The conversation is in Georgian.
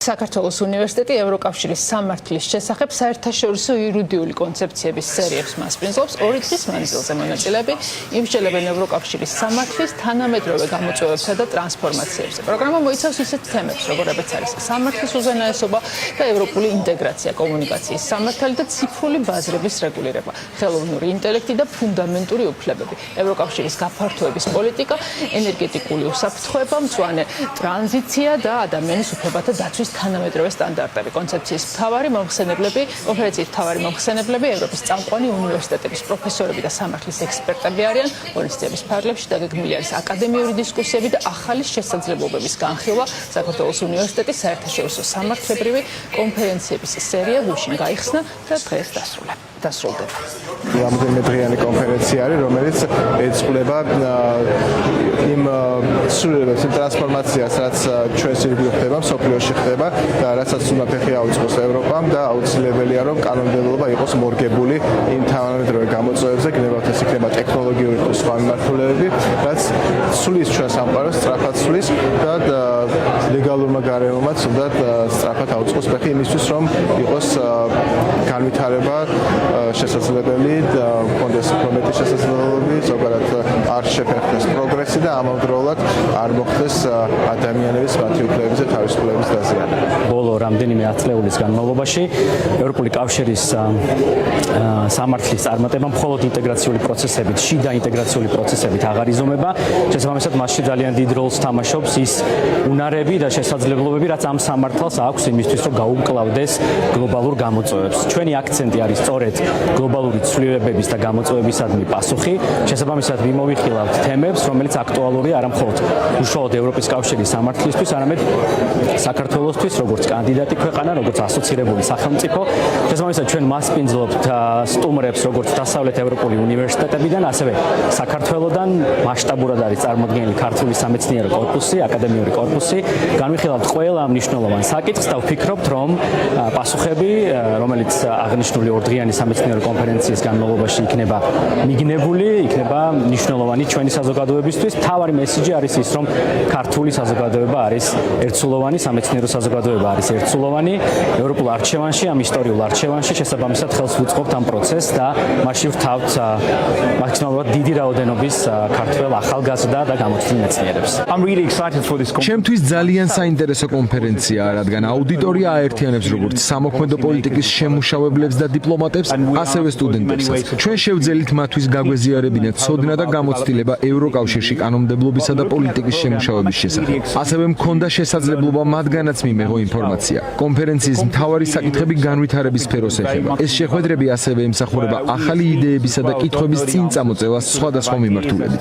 საქართველოს უნივერსიტეტი ევროკავშირის სამართლის შესახებ საერთაშორისო იურიდიული კონცეფციების სერიებს მასპინძლობს. 2 წლის მანძილზე მონაწილეები იმსჯელებენ ევროკავშირის სამართლის თანამედროვე გამოწვევებსა და ტრანსფორმაციებზე. პროგრამა მოიცავს ისეთ თემებს, როგორებიც არის სამართლის უზენაესობა და ევროპული ინტეგრაცია, კომუნიკაციის სამართალი და ციფრული ბაზრების რეგულირება, ხელოვნური ინტელექტი და ფუნდამენტური უფლებები, ევროკავშირის გაფართოების პოლიტიკა, ენერგეტიკული უსაფრთხოება, მწვანე ტრანზიცია და ადამიანის უფლებათა დაცვის თანამედროვე სტანდარტები. კონცეფციის კონფერენციის მთავარი მომხსენებლები ევროპის წამყვანი უნივერსიტეტების პროფესორები და სამართლის ექსპერტები არიან. ღონისძიების ფარგლებში დაგეგმილი არის აკადემიური დისკუსიები და ახალი შესაძლებლობების განხილვა. საქართველოს უნივერსიტეტის საერთაშორისო სამართლებრივი კონფერენციების სერია გუშინ გაიხსნა და დღეს დასრულდება. რამდენიმე დღიანი კონფერენცია არის, რომელიც ეძღვნება იმ სრულებებს, იმ ტრანსფორმაციას, რაც ჩვენს ირგვლივ ხდება, მსოფლიოში ხდება და რასაც უნდა ფეხი აუწყოს ევროპამ და აუცილებელია, რომ კანონმდებლობა იყოს მორგებული იმ თანამედროვე გამოწვევებზე, გნებავთ ეს იქნება ტექნოლოგიური თუ სხვა მიმართულებები, რაც სulis ჩვენ სამყაროს, სწრაფად სulis და ლეგალურმა გარემომაც უნდა სწრაფად აუწყოს ფეხი იმისთვის, რომ იყოს განვითარება შესაძლებელი და კონდეს პრომეტი შესაძლებლობები, ზოგადად არ შეფერხდეს პროგრესი და ამავდროულად არ მოხდეს ადამიანების მათი უფლებების და თავისუფლების დაზიანება. ბოლო რამდენიმე ათწლეულის განმავლობაში ევროპული კავშირის სამართლის წარმატება მხოლოდ ინტეგრაციული პროცესებით, შიდა ინტეგრაციული პროცესებით აღარ იზომება. შესაბამისად, მასში ძალიან დიდ როლს თამაშობს ის უნარები და შესაძლებლობები, რაც ამ სამართალს აქვს იმისთვის, რომ გაუმკლავდეს გლობალურ გამოწვევებს. ჩვენი აქცენტი არის სწორედ გლობალური ცვლილებების და გამოწვევებისადმი პასუხი. შესაბამისად, მიმოვიხილავთ თემებს, რომელიც აქტუალურია არა მხოლოდ უშუალოდ ევროპის კავშირის სამართლისთვის, არამედ საქართველოსთვის, როგორც კანდიდატი ქვეყანა, როგორც ასოცირებული სახელმწიფო. შესაბამისად, ჩვენ მასპინძლობთ სტუმრებს, როგორც დასავლეთ ევროპული უნივერსიტეტებიდან, ასევე საქართველოდან მასშტაბურად არის წარმოდგენილი ქართული სამეცნიერო კორპუსი, აკადემიური კორპუსი. განვიხილავთ ყველა მნიშვნელოვან საკითხს და ვფიქრობთ, რომ პასუხები, რომელიც აღნიშნული ორდღიანი სამეცნიერო კონფერენციის განმავლობაში იქნება მიგნებული, იქნება მნიშვნელოვანი ჩვენი საზოგადოებისთვის. მთავარი მესიჯი არის ის, რომ ქართული საზოგადოება არის ერთსულოვანი, სამეცნიერო საზოგადოება არის ერთსულოვანი. ევროპულ არჩევანში, ამ ისტორიულ არჩევანში შესაბამისად ხელს ვუწყობთ ამ პროცესს და მასში ვრთავთ მაქსიმალურად დიდი რაოდენობის ქართველ ახალგაზრდა და გამოცდილ მეცნიერებს. ჩემთვის ძალიან საინტერესო კონფერენციაა, რადგან აუდიტორია აერთიანებს როგორც სამოქმედო პოლიტიკის შემმუშავებლებს და დიპლომატებს, ასევე სტუდენტებსაც. ჩვენ შევძელით მათთვის გაგვეზიარებინათ ცოდნა და გამოცდილება ევროკავშირში კანონმდებლობისა და პოლიტიკის შემმუშავების შესახებ. ასევე მქონდა შესაძლებლობა მათგანაც მიმეღო ინფორმაცია. კონფერენციის მთავარი საკითხები განვითარების სფეროს ეხება. ეს შეხვედრები ასევე ემსახურება ახალი იდეებისა და კითხვების წინ წამოწევას სხვადასხვა მიმართულებით.